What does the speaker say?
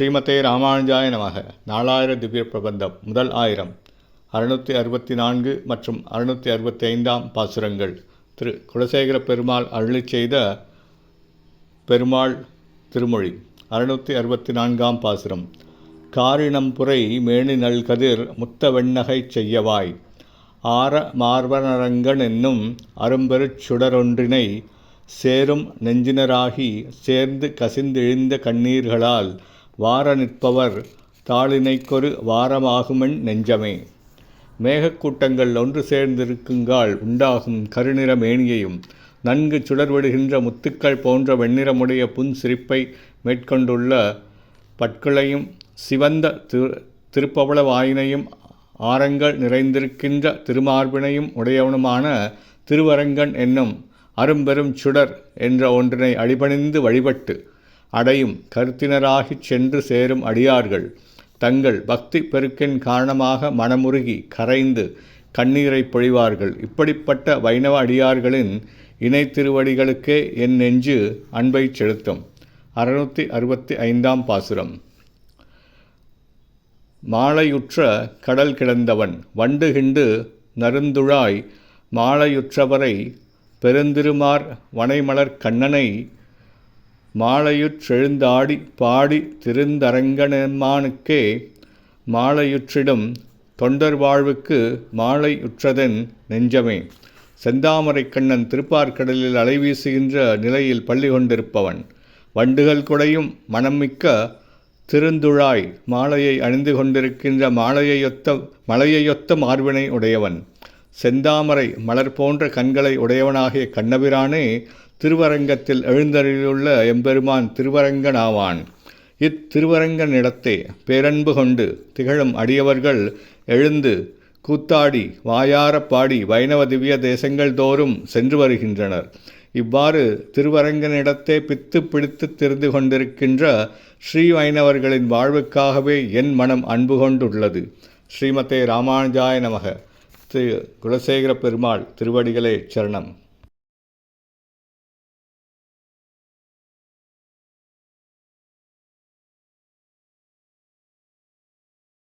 ஸ்ரீமதே ராமானுஜாய நமக. நாலாயிர திவ்ய பிரபந்தம் முதல் 1000 664 மற்றும் 665 பாசுரங்கள். திரு குலசேகர பெருமாள் அருளிச் செய்த பெருமாள் திருமொழி. 664 பாசுரம். காரிணம்புரை மேனி நல்கதிர் முத்த வெண்ணகைச் செய்யவாய் ஆர மார்பனரங்கன் என்னும் அரும்பெருச் சுடரொன்றினை சேரும் நெஞ்சினராகி சேர்ந்து கசிந்திழிந்த கண்ணீர்களால் வார நிற்பவர் தாளினைக்கொரு வாரமாகுமென் நெஞ்சமே. மேகக்கூட்டங்கள் ஒன்று சேர்ந்திருக்குங்கால் உண்டாகும் கருநிற மேனியையும் நன்கு சுடர்விடுகின்ற முத்துக்கள் போன்ற வெண்ணிறமுடைய புன் சிரிப்பை மேற்கொண்டுள்ள பற்களையும் சிவந்த திருப்பவள வாயினையும் ஆரங்கள் நிறைந்திருக்கின்ற திருமார்பினையும் உடையவனுமான திருவரங்கன் என்னும் அரும்பெரும் சுடர் என்ற ஒன்றினை அடிபணிந்து வழிபட்டு அடையும் கருத்தினராகிச் சென்று சேரும் அடியார்கள் தங்கள் பக்தி பெருக்கின் காரணமாக மனமுருகி கரைந்து கண்ணீரை பொழிவார்கள். இப்படிப்பட்ட வைணவ அடியார்களின் இணை திருவடிகளுக்கே என் நெஞ்சு அன்பை செலுத்தும். 665 பாசுரம். மாலையுற்ற கடல் கிடந்தவன் வண்டுகிண்டு நருந்துழாய் மாலையுற்றவரை பெருந்திருமார் வனைமலர் கண்ணனை மாலையுற்றெழுந்தாடி பாடி திருந்தரங்கனெம்மானுக்கே மாலையுற்றிடும் தொண்டர் வாழ்வுக்கு மாலையுற்றதென் நெஞ்சமே. செந்தாமரை கண்ணன் திருப்பார்கடலில் அலைவீசுகின்ற நிலையில் பள்ளி கொண்டிருப்பவன் வண்டுகள் குடையும் மனம்மிக்க திருந்துழாய் மாலையை அணிந்து கொண்டிருக்கின்ற மலையையொத்த மார்பினை உடையவன் செந்தாமரை மலர் போன்ற கண்களை உடையவனாகிய கண்ணபிரானே திருவரங்கத்தில் எழுந்தருளியுள்ள எம்பெருமான் திருவரங்கனாவான். இத்திருவரங்கனிடத்தே பேரன்பு கொண்டு திகழும் அடியவர்கள் எழுந்து கூத்தாடி வாயாரப் பாடி வைணவ திவ்ய தேசங்கள் தோறும் சென்று வருகின்றனர். இவ்வாறு திருவரங்கனிடத்தே பித்து பிடித்து திரிந்து கொண்டிருக்கின்ற ஸ்ரீ வைணவர்களின் வாழ்வுக்காகவே என் மனம் அன்பு கொண்டுள்ளது. ஸ்ரீமதே ராமானுஜாய நமக. திரு குலசேகர பெருமாள் திருவடிகளே சரணம்.